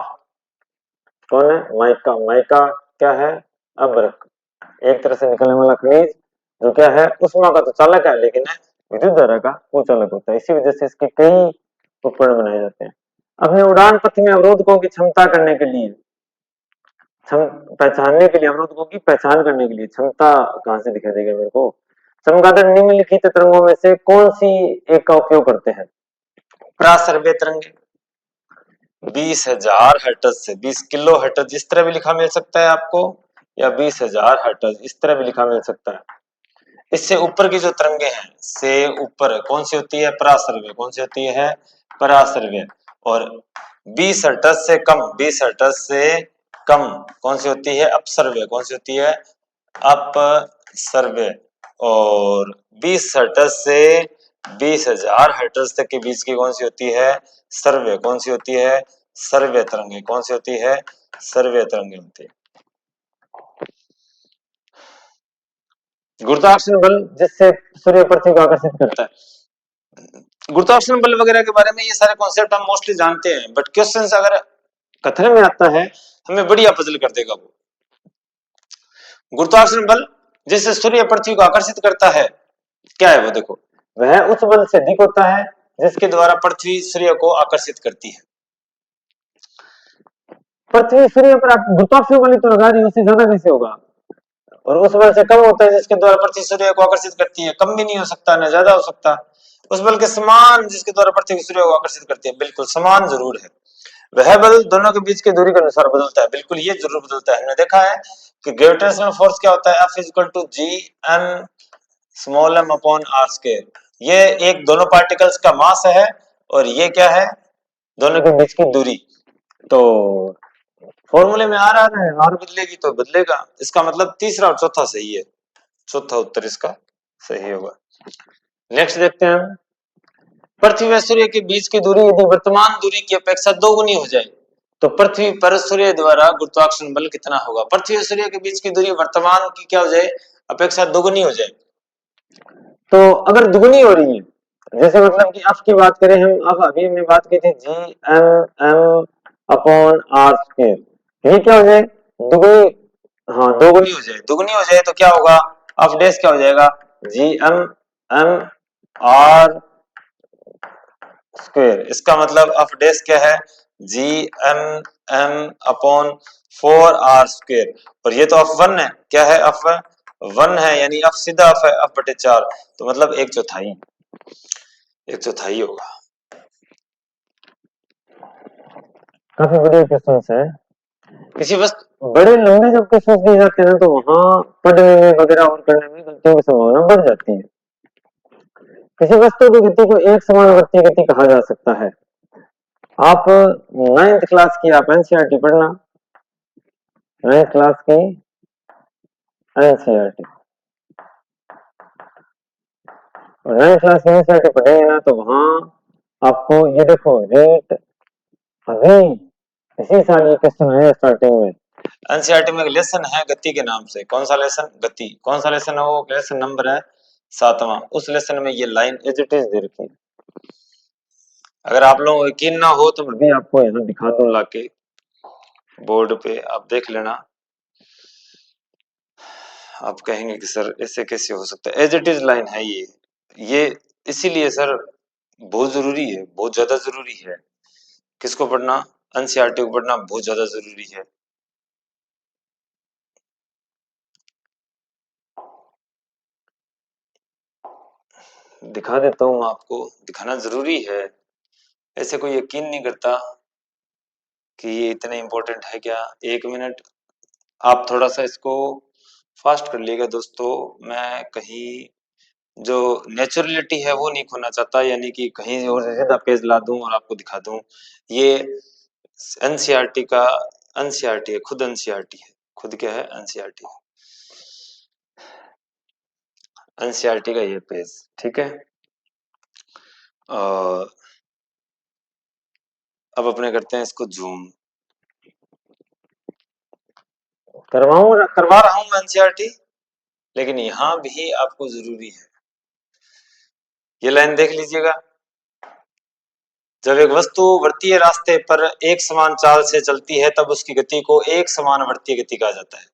कौन है माइका, माइका क्या है अभ्रक, एक तरह से निकलने वाला खनिज जो क्या है उष्मा का तो चालक है लेकिन विद्युत धारा का कुचालक होता है, इसी वजह से इसके कई उपकरण बनाए जाते हैं। अपने उड़ान पथ में अवरोधकों की क्षमता करने के लिए पहचानने के लिए, अवरोधकों की पहचान करने के लिए, क्षमता कहां से दिखाई देगा मेरे को, चमगादड़ निम्नलिखित तरंगों में से कौन सी एक का उपयोग करते हैं, प्रासर्वे तरंगे 20,000 हर्ट्ज से 20 किलो हर्ट्ज इस तरह भी लिखा मिल सकता है आपको, या 20,000 हर्ट्ज इस तरह भी लिखा मिल सकता है। इससे ऊपर की जो तरंगे हैं से ऊपर कौन सी होती है परासर्वे, कौन सी होती है परासर्वे, और 20 हर्ट्ज से कम 20 हर्ट्ज से कम कौन सी होती है अपसर्वे, कौन सी होती है अपसर्वे, और 20 हर्ट्ज से 20,000 हर्ट्ज तक के बीच की कौन सी होती है सर्वे, कौन सी होती है सर्वे तरंगे, कौन सी होती है सर्वे तरंगे होती है। गुरुत्वाकर्षण बल जिससे सूर्य पृथ्वी को आकर्षित करता है, गुरुत्वाकर्षण बल वगैरह के बारे में ये सारे कॉन्सेप्ट हम मोस्टली जानते हैं, बट क्वेश्चंस अगर कथन में आता है हमें बढ़िया पजल कर देगा वो। गुरुत्वाकर्षण बल जिससे सूर्य पृथ्वी को आकर्षित करता है क्या है वो, देखो वह उस बल से अधिक होता है जिसके द्वारा पृथ्वी सूर्य को आकर्षित करती है। पृथ्वी सूर्य पर आप गुरुत्वाकर्षण बल तो लगा रही है, उससे ज्यादा कैसे होगा, और उस बल से कम होता है जिसके द्वारा पृथ्वी सूर्य को आकर्षित करती है, कम भी नहीं हो सकता ना ज्यादा हो सकता, उस बल के समान जिसके द्वारा पृथ्वी सूर्य को आकर्षित करती है, बिल्कुल समान जरूर है। वह बल दोनों के बीच की दूरी के अनुसार बदलता है, बिल्कुल ये जरूर बदलता है। हमने देखा है कि ग्रेविटेशनल फोर्स क्या होता है, F equal to G M small M upon R square, ये एक दोनों पार्टिकल्स का मास है और ये क्या है दोनों के बीच की दूरी, तो फॉर्मूले में आर आ रहा है, आर बदलेगी तो बदलेगा, इसका मतलब तीसरा और चौथा सही है, चौथा उत्तर इसका सही होगा। नेक्स्ट देखते हैं हम, पृथ्वी व सूर्य के बीच की दूरी यदि वर्तमान दूरी की अपेक्षा दोगुनी हो जाए तो पृथ्वी पर सूर्य द्वारा गुरुत्वाकर्षण बल कितना होगा, पृथ्वी और सूर्य के बीच की दूरी वर्तमान की क्या हो जाए अपेक्षा दोगुनी हो जाए, तो अगर दुगुनी हो रही है, जैसे मतलब कि एफ की बात करें हम, अब अभी हमने बात की थी G M M upon R square, ये क्या हो जाए दुगुनी, हाँ दोगुनी हो जाए, दुगुनी हो जाए तो क्या होगा एफ डैश क्या हो जाएगा G M M R square, इसका मतलब एफ डैश क्या है G M M upon 4 R square, और ये तो एफ वन है, क्या है एफ वन है, यानी एफ सीधा एफ है एफ बटे 4, तो मतलब एक चौथाई होगा। काफी बढ़िया क्वेश्चन है। किसी वस्तु बड़े लंबे जब क्वेश्चन दिए जाते हैं तो वहां पढ़ने में वगैरह और करने में गलतियों की संभावना बढ़ जाती है। किसी वस्तु की गति को एक समानुवर्ती गति कहा जा सकता है। आप 9th क्लास की आप एनसीईआरटी पढ़ना, 9th क्लास की एनसीईआरटी, और 9th क्लास की एनसीईआरटी पढ़ेंगे ना तो वहां आपको ये देखो रेट अभी इसी साल ये क्वेश्चन है स्टार्टिंग में। एनसीईआरटी में एक लेसन है गति के नाम से। कौन सा लेसन? गति। कौन सा लेसन है वो? लेसन नंबर है 7वां। उस लेसन में ये लाइन एज इट इज दे रखी है। अगर आप लोगों को यकीन ना हो तो मैं भी आपको यहाँ दिखा दूं लाके बोर्ड पे, आप देख लेना। आप कहेंगे कि सर ऐसे कैसे हो सकता है? एज इट इज लाइन है ये इसीलिए सर बहुत जरूरी है, बहुत ज्यादा जरूरी है। किसको पढ़ना? एनसीईआरटी को पढ़ना बहुत ज्यादा जरूरी है। दिखा देता हूं आपको, दिखाना जरूरी है। ऐसे कोई यकीन नहीं करता कि ये इतना इंपॉर्टेंट है क्या। 1 मिनट आप थोड़ा सा इसको फास्ट कर लीजिएगा दोस्तों। मैं कहीं जो नेचुरलिटी है वो नहीं खोना चाहता, यानी कि कहीं और से ज्यादा पेज ला दूं और आपको दिखा दूं। ये एनसीईआरटी का एनसीईआरटी है, खुद एनसीईआरटी है। खुद क्या है? एनसीईआरटी है। एनसीईआरटी का ये पेज, ठीक है। और अब अपने करते हैं इसको जूम। करवा रहा हूं मैं एनसीईआरटी, लेकिन यहां भी आपको जरूरी है। ये लाइन देख लीजिएगा। जब एक वस्तु वृत्तीय रास्ते पर एक समान चाल से चलती है तब उसकी गति को एक समान वृत्तीय गति कहा जाता है।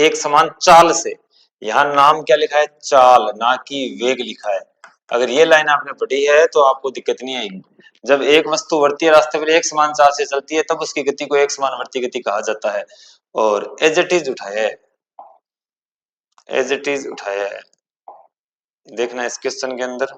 एक समान चाल से, यहाँ नाम क्या लिखा है? चाल, ना कि वेग लिखा है। अगर ये लाइन आपने पढ़ी है तो आपको दिक्कत नहीं आएगी। जब एक वस्तु वृत्तीय रास्ते पर एक समान चाल से चलती है तब उसकी गति को एक समान वृत्तीय गति कहा जाता है। और एज इट इज उठाया है, एज इट इज उठाया है। देखना इस क्वेश्चन के अंदर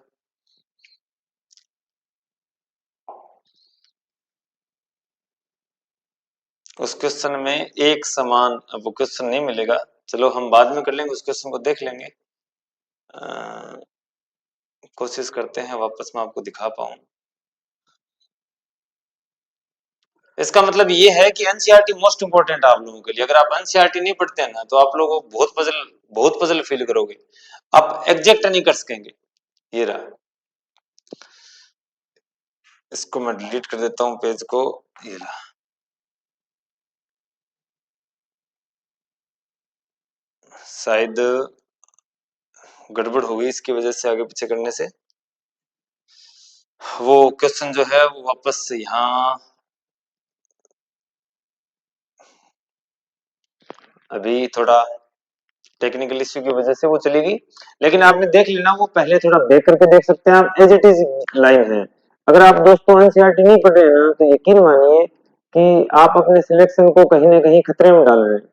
उस क्वेश्चन में एक समान, अब वो क्वेश्चन नहीं मिलेगा, चलो हम बाद में कर लेंगे, उस क्वेश्चन को देख लेंगे। कोशिश करते हैं वापस मैं आपको दिखा पाऊं। इसका मतलब ये है कि एनसीईआरटी मोस्ट इंपोर्टेंट है आप लोगों के लिए। अगर आप एनसीईआरटी नहीं पढ़ते हैं ना तो आप लोगों को बहुत पजल फील करोगे, आप एग्जैक्ट नहीं कर सकेंगे। ये रहा, इसको मैं डिलीट कर देता हूं पेज को। ये रहा, शायद गड़बड़ हो गई इसकी वजह से, आगे पीछे करने से। वो क्वेश्चन जो है वो वापस से यहाँ, अभी थोड़ा टेक्निकल इश्यू की वजह से वो चली गई, लेकिन आपने देख लेना। वो पहले थोड़ा बैक करके देख सकते हैं आप, एज इट इज लाइन है। अगर आप दोस्तों एनसीईआरटी नहीं पढ़ रहे हैं ना तो यकीन मानिए कि आप अपने सिलेक्शन को कहीं ना कहीं खतरे में डाल रहे हैं।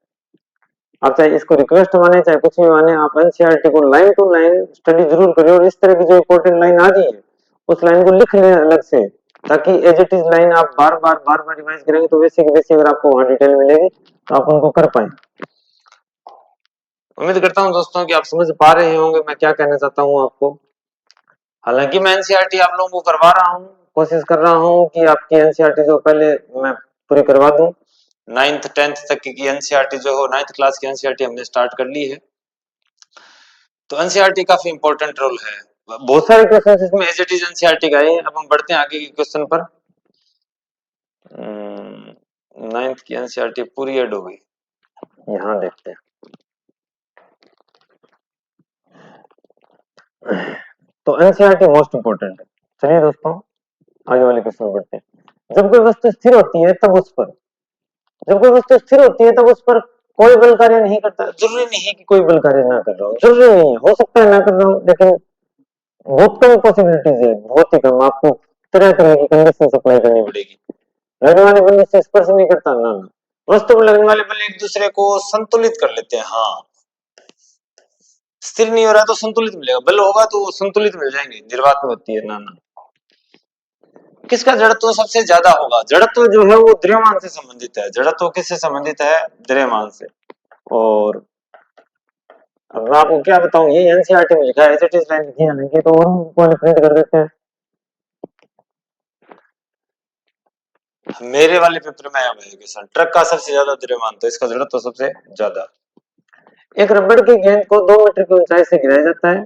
आप चाहे इसको रिक्वेस्ट माने चाहे कुछ भी माने, आप एनसीईआरटी को लाइन टू लाइन स्टडी जरूर करिए। और इस तरह की जो इंपॉर्टेंट लाइन आ गई है उस लाइन को लिख लें अलग से, ताकि एज इट इज लाइन आप बार बार रिवाइज करेंगे तो वैसे की वैसे अगर आपको वहां डिटेल मिलेगी तो आप उनको कर पाए। उम्मीद करता हूं दोस्तों कि आप समझ पा रहे होंगे मैं क्या कहना चाहता हूं आपको। हालांकि मैं एनसीईआरटी आप लोगों को करवा रहा हूं, कोशिश कर रहा हूं कि आपकी एनसीईआरटी जो पहले मैं पूरी करवा दूं। 9th 10th तक की एनसीईआरटी जो हो, 9th क्लास की एनसीईआरटी हमने स्टार्ट कर ली है। तो एनसीईआरटी काफी इंपॉर्टेंट रोल है। बहुत सारे क्वेश्चन इसमें एज इट इज एनसीईआरटी का है। अब हम बढ़ते हैं आगे के क्वेश्चन पर। 9th की एनसीईआरटी पूरी ऐड हो गई, यहाँ देखते हैं। तो एनसीईआरटी मोस्ट इंपोर्टेंट है। चलिए दोस्तों आगे वाले क्वेश्चन बढ़ते हैं। जब कोई वस्तु स्थिर होती है तब उस पर, जब कोई वस्तु स्थिर होती है तब उस पर कोई बल कार्य नहीं करता। जरूरी नहीं है कि कोई बल कार्य ना कर रहा हो, जरूरी नहीं है, हो सकता है ना कर रहा हो, लेकिन बहुत कम पॉसिबिलिटीज है, बहुत ही कम। आपको तरह तरह की कंडीशन अप्लाई करनी पड़ेगी। लगने वाले बल से स्पर्श नहीं करता ना, वस्तु पर लगने वाले बल एक दूसरे को संतुलित कर लेते हैं। हाँ, स्थिर नहीं हो रहा तो संतुलित मिलेगा, बल होगा तो संतुलित मिल जाएंगे, निर्वात में होती है ना। किसका जड़त्व सबसे ज्यादा होगा? जड़त्व जो है वो द्रव्यमान से संबंधित है। जड़त्व किससे संबंधित है? द्रव्यमान से। और अब मैं आपको क्या बताऊं, ये एनसीईआरटी में लिखा है, एज इट इज लाइन लिखी है, नहीं तो और हम प्रिंट कर देते हैं। मेरे वाले पेपर में आया हुआ है क्वेश्चन, ट्रक का सबसे ज्यादा द्रव्यमान, तो इसका जड़त्व सबसे ज्यादा। एक रबड़ की गेंद को 2 मीटर की ऊंचाई से गिराया जाता है।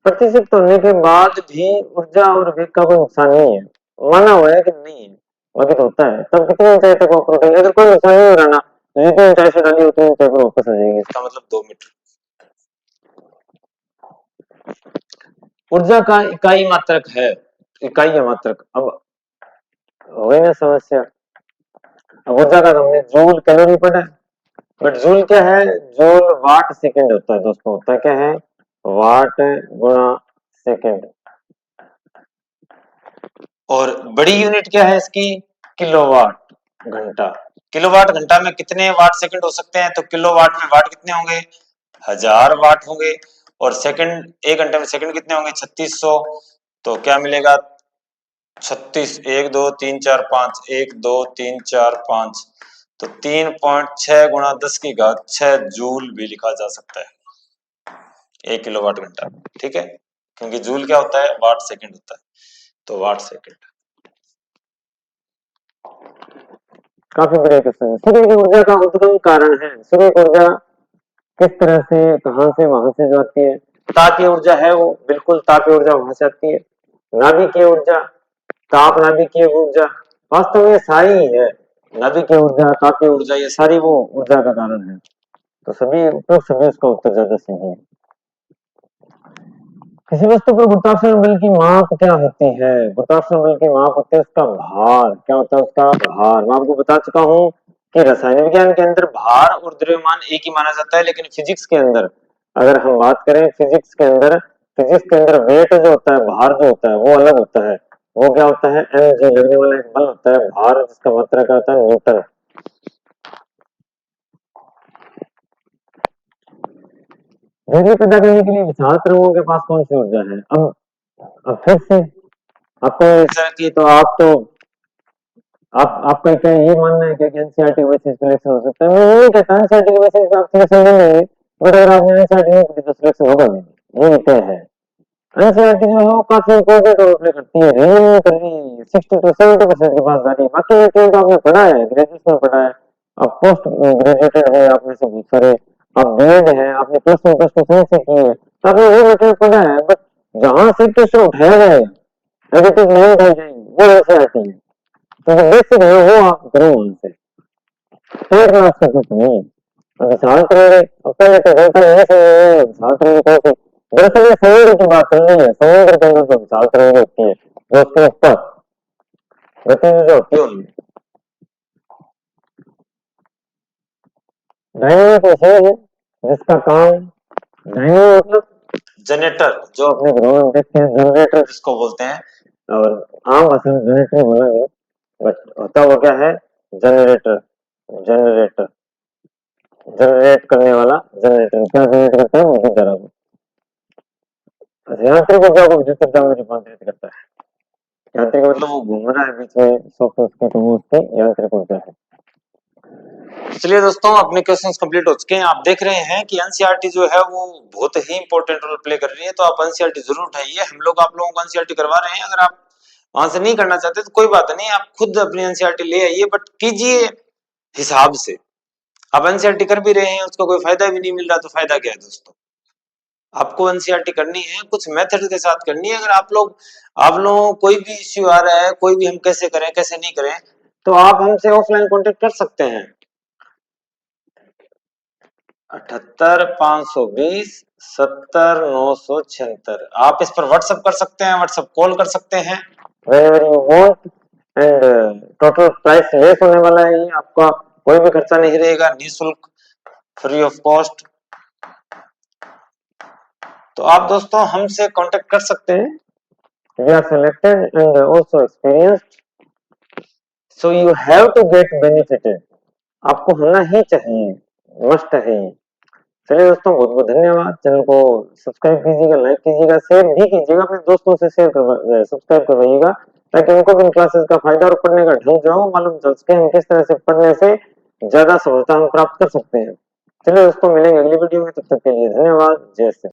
प्रतिष्ठित होने के बाद भी ऊर्जा और वेग का कोई नुकसान नहीं है। माना हुआ है कि नहीं है, बाकी तो होता है। तब कितनी ऊंचाई तक वापस उठेगी? अगर कोई नुकसान नहीं हो रहा ना, तो जितनी ऊंचाई से डाली उतनी ऊंचाई पर वापस आ जाएगी। इसका मतलब 2 मीटर। ऊर्जा का इकाई मात्रक है, इकाई मात्रक। अब हो गई ना समस्या। अब ऊर्जा का हमने जूल कैलोरी पढ़ा है, बट जूल क्या है? जूल वाट सेकंड होता है दोस्तों। होता क्या है? वाट गुणा सेकंड। और बड़ी यूनिट क्या है इसकी? किलोवाट घंटा। किलोवाट घंटा में कितने वाट सेकंड हो सकते हैं? तो किलोवाट में वाट कितने होंगे? 1000 वाट होंगे। और सेकंड, 1 घंटे में सेकंड कितने होंगे? 3600। तो क्या मिलेगा? 36, 1 2 3 4 5, 1 2 3 4 5, तो 3.6 गुणा 10 की घात 6 जूल भी लिखा जा सकता है 1 किलोवाट घंटा। ठीक है, क्योंकि जूल क्या होता है? वाट सेकंड होता है, तो वाट सेकंड। काफी बड़े क्वेश्चन है। सूर्य की ऊर्जा का उद्गम कारण है। सूर्य की ऊर्जा किस तरह से, कहां से, वहां से जो आती है? तापीय ऊर्जा है वो, बिल्कुल तापीय ऊर्जा वहां से आती है। नाभिकीय ऊर्जा, ताप नाभिकीय ऊर्जा, वास्तव में सारी ही है। नाभिकीय ऊर्जा, तापीय ऊर्जा, ये सारी वो ऊर्जा का कारण है। तो सभी उपयुक्त, सभी उसका उत्तर ज्यादा सही है। किसी वस्तु पर गुरुत्वाकर्षण बल की माप क्या होती है? गुरुत्वाकर्षण बल की माप होती है उसका भार। क्या होता है उसका भार? मैं आपको बता चुका हूं कि रसायन विज्ञान के अंदर भार और द्रव्यमान एक ही माना जाता है, लेकिन फिजिक्स के अंदर अगर हम बात करें, फिजिक्स के अंदर वेट जो होता है, भार जो होता है, वो अलग होता है। वो क्या होता है? mg लगने वाला एक बल होता है, भार जिसका मात्रा क्या होता है? न्यूटन। बिजली पैदा करने के लिए विशाल तरंगों के पास कौन सी ऊर्जा है? अब फिर से आपको की तो आपका क्या ये मानना है कि एनसीईआरटी बेसिस सिलेक्शन हो सकता है? मैं ये नहीं कहता एनसीईआरटी के बेसिस पे आप सिलेक्शन ले लेंगे, बट अगर आपने एनसीईआरटी नहीं पढ़ी तो सिलेक्शन होगा नहीं, ये तय है। एनसीईआरटी जो है वो काफी इंपॉर्टेंट रोल प्ले करती है, रीजनिंग में कर रही है 60 to 70% के पास जा रही है। बाकी ये तो आपने पढ़ा है, ग्रेजुएशन में पढ़ा है, आप पोस्ट ग्रेजुएटेड है, आप में से बहुत सारे, आप बीएड है, आपने plus one plus two science से की है, तो आपने वो मटेरियल पढ़ा है। बट जहां से क्वेश्चन उठाया जाएगा, नेगेटिव नहीं उठाई जाएंगी, वो एनसीईआरटी है। तो जो बेसिक है वो आप करो उनसे, थर्ड क्लास का कुछ नहीं। अभी शांत रहे, अब पहले तो घंटा नहीं समझ, शांत रहे कौन सी? दरअसल ये समुद्र की बात चल रही है। समुद्र के अंदर जो शांत रहे होती है, जो उसके ऊपर गतिविधि जो होती है उनमें डायनामिक मशीन है, जिसका काम डायनामो मतलब जनरेटर, जो अपने घरों में देखते हैं, जनरेटर जिसको बोलते हैं, और आम भाषा में जनरेटर बोलेंगे, बट होता वो क्या है? जनरेटर। जनरेटर जनरेट करने वाला जनरेटर क्या जनरेट करता है? विद्युत धारा को। यांत्रिक ऊर्जा को विद्युत ऊर्जा में रूपांतरित करता है। यांत्रिक मतलब वो घूम रहा है बीच में, सोच उसकी, तो वो उसकी यांत्रिक ऊर्जा है। चलिए दोस्तों, अपने क्वेश्चंस कंप्लीट हो चुके हैं। आप देख रहे हैं कि एनसीईआरटी जो है वो बहुत ही इंपॉर्टेंट रोल प्ले कर रही है, तो आप एनसीईआरटी जरूर उठाइए। हम लोग आप लोगों को एनसीईआरटी करवा रहे हैं। अगर आप वहां से नहीं करना चाहते तो कोई बात नहीं, आप खुद अपनी एनसीईआरटी ले आइए, बट कीजिए हिसाब से। आप एनसीईआरटी कर भी रहे हैं, उसका कोई फायदा भी नहीं मिल रहा, तो फायदा क्या है दोस्तों? आपको एनसीईआरटी करनी है, कुछ मेथड के साथ करनी है। अगर आप लोगों को कोई भी इश्यू आ रहा है, कोई भी हम कैसे करें कैसे नहीं करें, तो आप हमसे ऑफलाइन कांटेक्ट कर सकते हैं। 78 520 70 976। आप इस पर व्हाट्सएप कर सकते हैं, व्हाट्सएप कॉल कर सकते हैं, whenever you want, and total price less होने वाला है। ये आपका कोई भी खर्चा नहीं रहेगा, निःशुल्क, फ्री ऑफ कॉस्ट। तो आप दोस्तों हमसे कांटेक्ट कर सकते हैं। We are selected and also experienced, so you have to get benefited. आपको होना ही चाहिए, मस्ट है। चलिए दोस्तों, बहुत बहुत धन्यवाद। चैनल को सब्सक्राइब कीजिएगा, लाइक कीजिएगा, शेयर भी कीजिएगा, अपने दोस्तों से शेयर करवा, सब्सक्राइब करवाइएगा। ताकि उनको भी इन क्लासेस का फायदा और पढ़ने का ढंग जो है मालूम चल सके, हम किस तरह से पढ़ने से ज्यादा सफलता हम प्राप्त कर सकते हैं। चलिए दोस्तों, मिलेंगे अगली वीडियो में, तब तक के लिए धन्यवाद। जय श्री